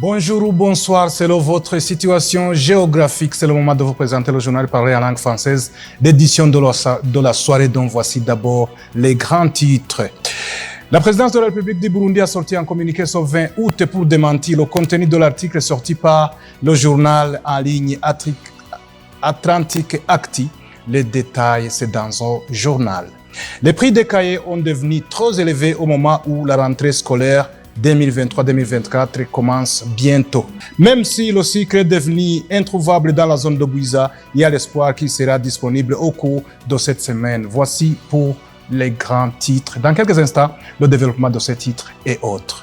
Bonjour ou bonsoir, selon votre situation géographique. C'est le moment de vous présenter le journal parlé en langue française d'édition de la soirée, dont voici d'abord les grands titres. La présidence de la République du Burundi a sorti un communiqué ce 20 août pour démentir le contenu de l'article sorti par le journal en ligne Atlantic Acti. Les détails, c'est dans un journal. Les prix des cahiers ont devenu trop élevés au moment où la rentrée scolaire 2023-2024 commence bientôt. Même si le cycle est devenu introuvable dans la zone de Bouiza, il y a l'espoir qu'il sera disponible au cours de cette semaine. Voici pour les grands titres. Dans quelques instants, le développement de ces titres et autres.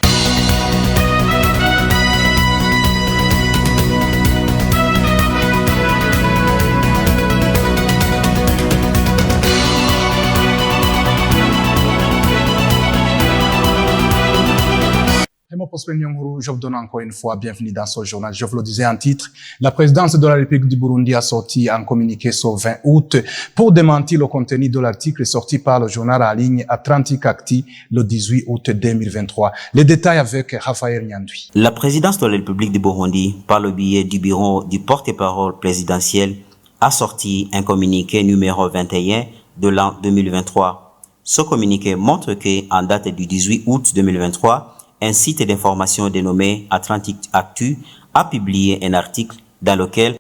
Je vous donne encore une fois bienvenue dans ce journal. Je vous le disais en titre, la présidence de la République du Burundi a sorti un communiqué ce 20 août pour démentir le contenu de l'article sorti par le journal en ligne Atlantic Acti le 18 août 2023. Les détails avec Raphaël Nyandwi. La présidence de la République du Burundi, par le biais du bureau du porte-parole présidentiel, a sorti un communiqué numéro 21 de l'an 2023. Ce communiqué montre qu'en date du 18 août 2023, un site d'information dénommé Atlantic Actu a publié un article dans lequel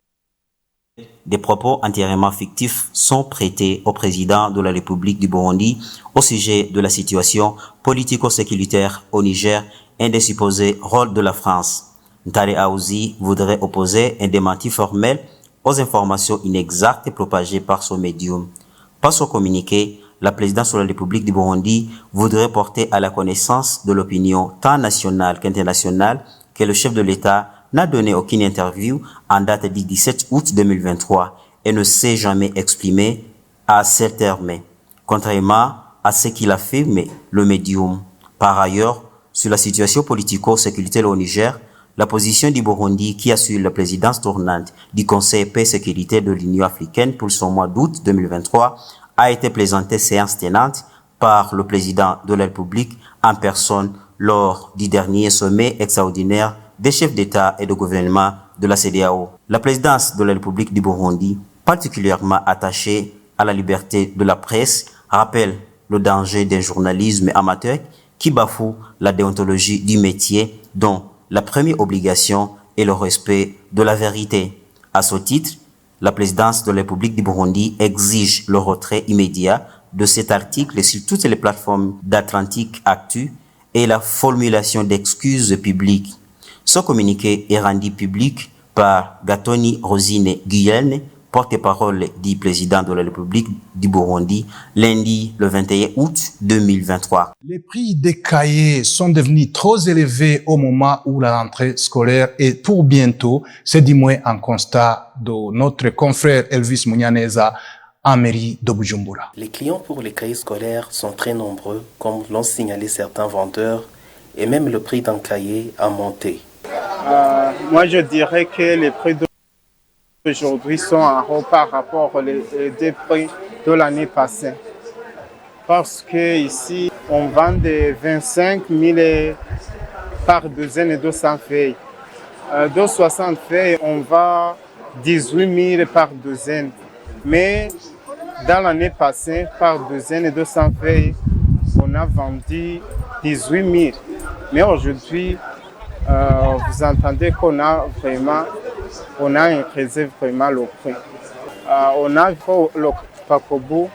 des propos entièrement fictifs sont prêtés au président de la République du Burundi au sujet de la situation politico-sécuritaire au Niger et des supposés rôles de la France. Ntare Aouzi voudrait opposer un démenti formel aux informations inexactes propagées par ce médium. Par ce communiqué, la présidence de la République du Burundi voudrait porter à la connaissance de l'opinion tant nationale qu'internationale que le chef de l'État n'a donné aucune interview en date du 17 août 2023 et ne s'est jamais exprimé à ces termes, contrairement à ce qu'il affirme le médium. Par ailleurs, sur la situation politico-sécuritaire au Niger, la position du Burundi qui assure la présidence tournante du Conseil paix et sécurité de l'Union africaine pour son mois d'août 2023 a été présentée séance tenante par le président de la République en personne lors du dernier sommet extraordinaire des chefs d'État et de gouvernement de la CEDEAO. La présidence de la République du Burundi, particulièrement attachée à la liberté de la presse, rappelle le danger d'un journalisme amateur qui bafoue la déontologie du métier dont la première obligation est le respect de la vérité. À ce titre, la présidence de la République du Burundi exige le retrait immédiat de cet article sur toutes les plateformes d'Atlantic Actu et la formulation d'excuses publiques. Ce communiqué est rendu public par Gatoni Rosine Guyenne, porte-parole du président de la République du Burundi, lundi le 21 août 2023. Les prix des cahiers sont devenus trop élevés au moment où la rentrée scolaire est pour bientôt. C'est du moins un constat de notre confrère Elvis Mounianeza en mairie de Bujumbura. Les clients pour les cahiers scolaires sont très nombreux, comme l'ont signalé certains vendeurs, et même le prix d'un cahier a monté. Moi, je dirais que les prix d'aujourd'hui sont en haut par rapport aux deux prix de l'année passée. Parce que ici, on vend des 25 000 par douzaine et 200 feuilles. De 60 feuilles, on vend 18 000 par douzaine. Mais dans l'année passée, par douzaine et 200 feuilles, on a vendu 18 000. Mais aujourd'hui, vous entendez qu'on a increasé vraiment le prix. Le Pakobu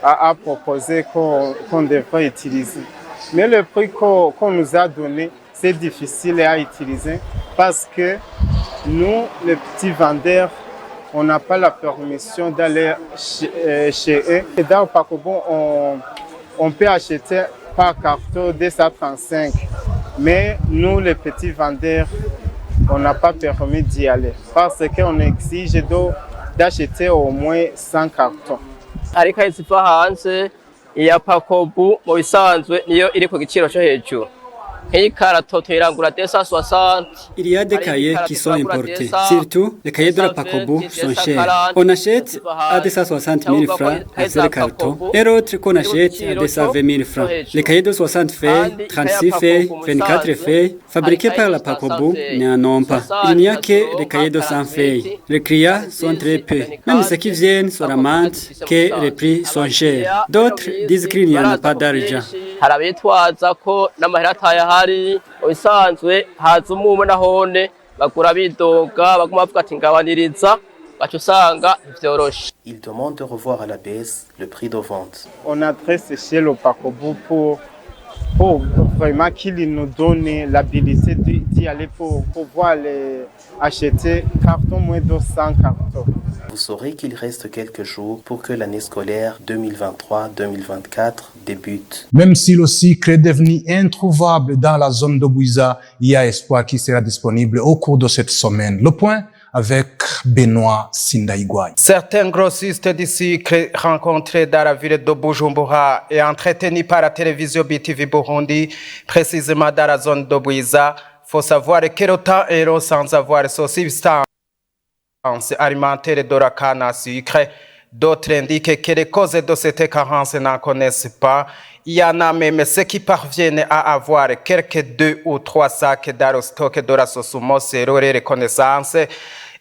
a proposé qu'on devrait utiliser. Mais le prix qu'on nous a donné, c'est difficile à utiliser parce que nous, les petits vendeurs, on n'a pas la permission d'aller chez eux. Et dans le Pakobu, on peut acheter par carton 235. Mais nous, les petits vendeurs, on n'a pas permis d'y aller parce qu'on exige d'acheter au moins 100 cartons. Ariko isifa hanze iya Pakobu mu bisanzwe niyo iri ku giciro cyo hejuru Il y a des cahiers qui sont importés, surtout les cahiers de la Pakobo sont chers. On achète à 260 000 francs un seul carton et l'autre qu'on achète à 220 000 francs. Les cahiers de 60 feuilles, 36 feuilles, 24 feuilles, fabriqués par la Pakobo, n'en ont pas. Il n'y a que les cahiers de 100 feuilles. Les clients sont très peu. Même ceux qui viennent se lamentent que les prix sont chers. D'autres disent qu'il n'y en a pas d'argent. harabitwaza ko n'amahera atayahari ubisanzwe haza umwe nahone bagura bidoga baguma bavuga ati ngabaniriza bacu usanga ivyoroshe. Il demande de revoir à la baisse le prix de vente. On adresse chez le Pakobo pour vraiment qu'il nous donne l'habilité d'y aller pour pouvoir acheter carton moins de 100 cartons. Vous saurez qu'il reste quelques jours pour que l'année scolaire 2023-2024 débute. Même si le cycle est devenu introuvable dans la zone de Bouiza, il y a espoir qu'il sera disponible au cours de cette semaine. Le point avec Benoît Sindaïgouaï. Certains grossistes du cycle rencontrés dans la ville de Bujumbura et entretenus par la télévision BTV Burundi, précisément dans la zone de Bouiza, faut savoir que le temps est long sans avoir ce substance alimentaire de la canne à sucre. D'autres indiquent que les causes de cette carence n'en connaissent pas. Il y en a même ceux qui parviennent à avoir quelques 2 ou 3 sacs dans le stock de la Sosumo selon les reconnaissances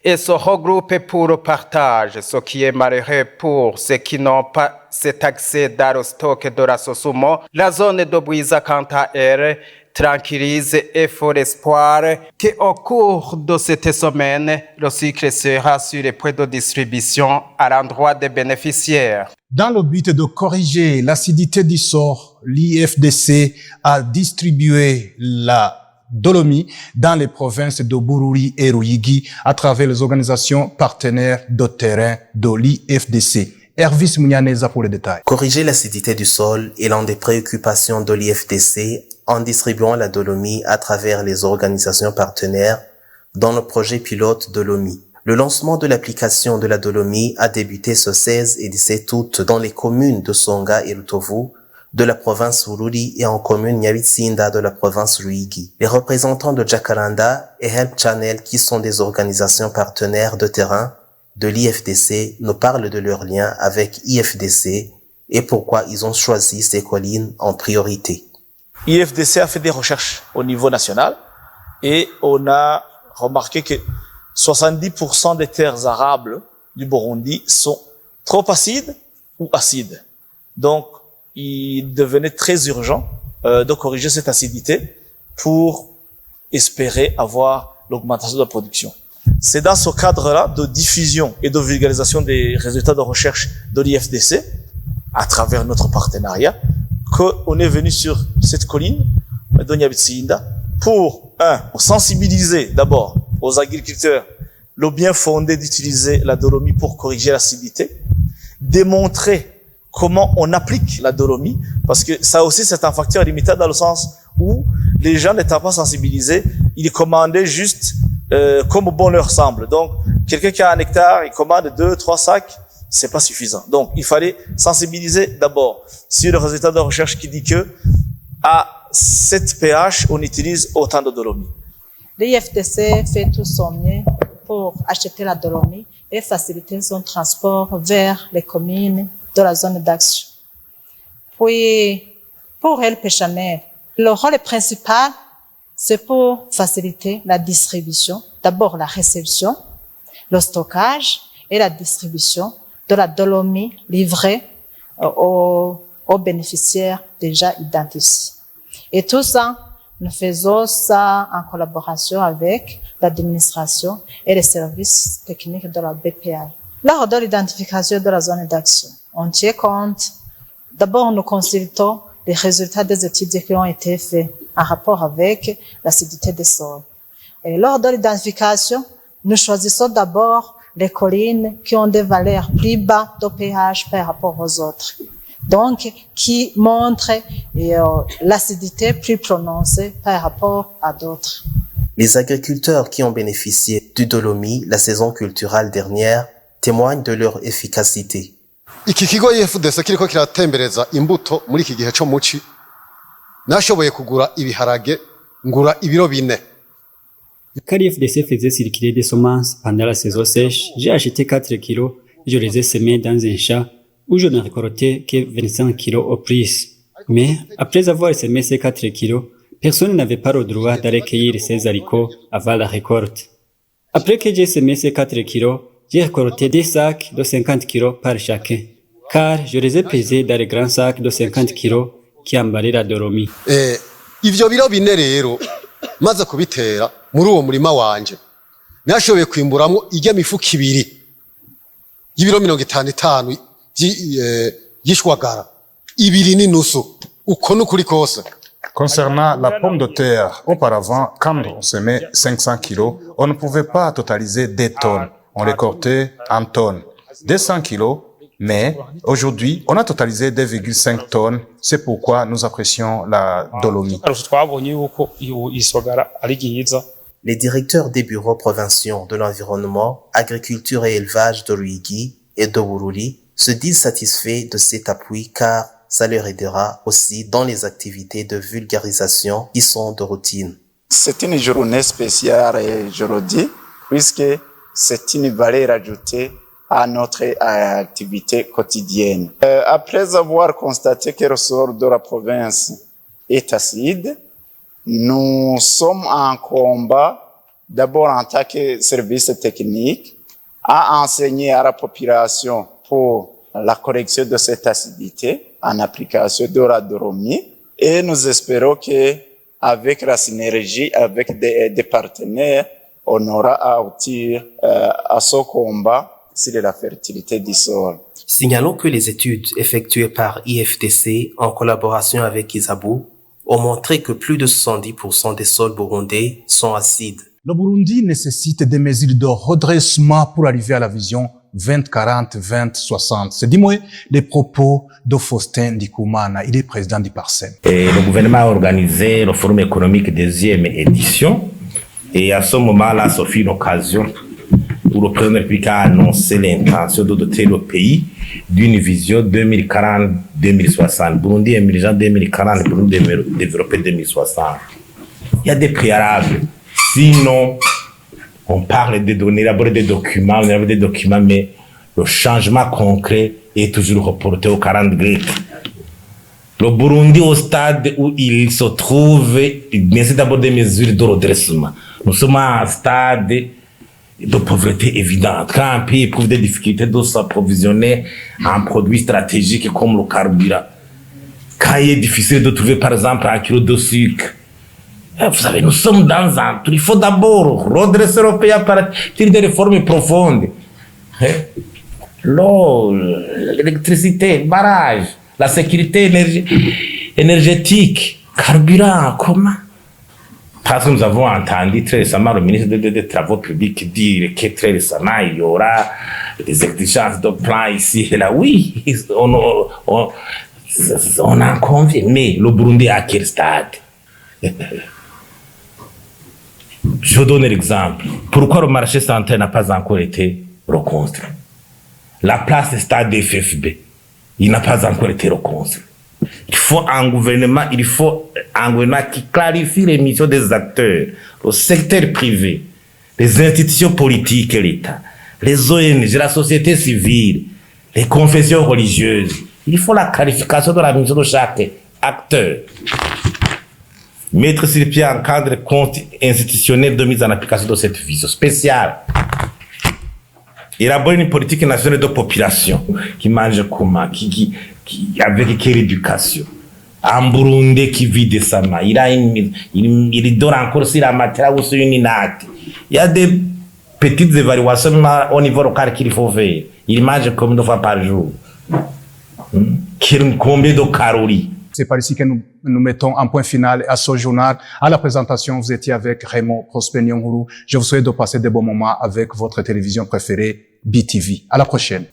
et se regroupent pour le partage, ce qui est malheureux pour ceux qui n'ont pas cet accès dans le stock de la Sosumo. La zone de Bouiza, quant à elle, tranquillise et faut l'espoir qu'au cours de cette semaine, le cycle sera sur les points de distribution à l'endroit des bénéficiaires. Dans le but de corriger l'acidité du sort, l'IFDC a distribué la dolomie dans les provinces de Bururi et Ruyigi à travers les organisations partenaires de terrain de l'IFDC. Hervis Mounianeza pour les détails. Corriger l'acidité du sol est l'une des préoccupations de l'IFDC en distribuant la dolomie à travers les organisations partenaires dans le projet pilote Dolomie. Le lancement de l'application de la dolomie a débuté ce 16 et 17 août dans les communes de Songa et Rutovu de la province Bururi et en commune Nyabitsinda de la province Ruyigi. Les représentants de Jacaranda et Help Channel, qui sont des organisations partenaires de terrain de l'IFDC, nous parlent de leur lien avec IFDC et pourquoi ils ont choisi ces collines en priorité. IFDC a fait des recherches au niveau national et on a remarqué que 70% des terres arables du Burundi sont trop acides ou acides. Donc, il devenait très urgent de corriger cette acidité pour espérer avoir l'augmentation de la production. C'est dans ce cadre-là de diffusion et de vulgarisation des résultats de recherche de l'IFDC, à travers notre partenariat, qu'on est venu sur cette colline de Nyabitsinda pour, sensibiliser d'abord aux agriculteurs le bien fondé d'utiliser la dolomie pour corriger l'acidité, démontrer comment on applique la dolomie, parce que ça aussi c'est un facteur limité dans le sens où les gens n'étant pas sensibilisés, ils commandaient juste comme bon leur semble. Donc, quelqu'un qui a 1 hectare, il commande 2, 3 sacs, c'est pas suffisant. Donc, il fallait sensibiliser d'abord sur le résultat de la recherche qui dit que à 7 pH, on utilise autant de dolomie. L'IFDC fait tout son mieux pour acheter la dolomie et faciliter son transport vers les communes de la zone d'action. Puis, pour Help Channel, le rôle principal, c'est pour faciliter la distribution, d'abord la réception, le stockage et la distribution de la dolomie livrée aux bénéficiaires déjà identifiés. Et tout ça, nous faisons ça en collaboration avec l'administration et les services techniques de la BPI. Lors de l'identification de la zone d'action, on tient compte, d'abord nous consultons les résultats des études qui ont été faites en rapport avec l'acidité des sols. Et lors de l'identification, nous choisissons d'abord les collines qui ont des valeurs plus bas de pH par rapport aux autres. Donc, qui montrent l'acidité plus prononcée par rapport à d'autres. Les agriculteurs qui ont bénéficié du dolomie la saison culturelle dernière témoignent de leur efficacité. Iki kigo IFDC kiriko kiratembereza imbuto muri iki gihe cyo muci nashoboye kugura ibiharage ngura ibiro 4. Car l'IFDC faisait circuler des semences pendant la saison sèche, j'ai acheté 4 kilos et je les ai semés dans un champ où je ne récoltais que 25 kilos au plus. Mais après avoir semé ces 4 kilos, personne n'avait pas le droit d'aller cueillir ces haricots avant la récolte. Après que j'ai semé ces 4 kilos, j'ai récolté des sacs de 50 kilos par chacun, car je les ai pesés dans les grands sacs de 50 kilos qui emballaient la Dolomi. Ivyo biro 4 rero maze kubitera muri uwo murima wanje nashoboye kwimburamwo ijya mifuko 2 y'ibiro 55 y'ishwagara 2 n'inusu uko n'ukuri kose. Concernant la pomme de terre, auparavant, quand on semait 500 kilos, on ne pouvait pas totaliser des tonnes. On récoltait en tonnes. 200 kilos, mais aujourd'hui, on a totalisé 2,5 tonnes. C'est pourquoi nous apprécions la Dolomi. Les directeurs des bureaux provinciaux de l'environnement, agriculture et élevage de Ruyigi et de Bururi se disent satisfaits de cet appui car ça leur aidera aussi dans les activités de vulgarisation qui sont de routine. C'est une journée spéciale, je le dis, puisque c'est une valeur ajoutée à notre activité quotidienne. Après avoir constaté que le sort de la province est acide, nous sommes en combat, d'abord en tant que service technique, à enseigner à la population pour la correction de cette acidité en application de la Dolomi. Et nous espérons que avec la synergie avec des partenaires, on aura à aboutir à ce combat sur la fertilité du sol. Signalons que les études effectuées par IFDC en collaboration avec Isabou ont montré que plus de 70% des sols burundais sont acides. Le Burundi nécessite des mesures de redressement pour arriver à la vision 2040-2060. C'est du moins les propos de Faustin Ndikumana, il est président du Parsem. Le gouvernement a organisé le forum économique deuxième édition et à ce moment-là, ça fut une occasion où le président de la République a annoncé l'intention de doter le pays d'une vision 2040-2060. Burundi émergent 2040, Burundi développé 2060. Il y a des préalables. Sinon, on parle de donner d'abord des documents, mais le changement concret est toujours reporté aux 40 degrés. Le Burundi, au stade où il se trouve, il nécessite d'abord des mesures de redressement. Nous sommes à un stade de pauvreté évidente. Quand un pays éprouve des difficultés de s'approvisionner en produits stratégiques comme le carburant, quand il est difficile de trouver par exemple un kilo de sucre, vous savez, nous sommes dans un tour. Il faut d'abord redresser le pays à partir des réformes profondes. L'eau, l'électricité, le barrage, la sécurité énergétique, carburant, comment? Parce que nous avons entendu très récemment le ministre des Travaux publics dire que très récemment il y aura des exigences de plan ici et là. Oui, on en convient, mais le Burundi à quel stade? Je donne l'exemple. Pourquoi le marché central n'a pas encore été reconstruit? La place du stade des FFB, il n'a pas encore été reconstruit. Il faut un gouvernement qui clarifie les missions des acteurs, le secteur privé, les institutions politiques et l'État, les ONG, la société civile, les confessions religieuses. Il faut la clarification de la mission de chaque acteur. Mettre sur pied un cadre institutionnel de mise en application de cette vision spéciale. Élaborer une politique nationale de population qui mange comment, avec quelle éducation. Un Burundais qui vit décemment, il dort encore sur la matière ou sur une natte. Il y a des petites évaluations au niveau local qu'il faut faire. Il mange combien de fois par jour? Combien de calories? C'est par ici que nous mettons un point final à ce journal. À la présentation, vous étiez avec Raymond Prosper Nyonguru. Je vous souhaite de passer de bons moments avec votre télévision préférée, BTV. À la prochaine.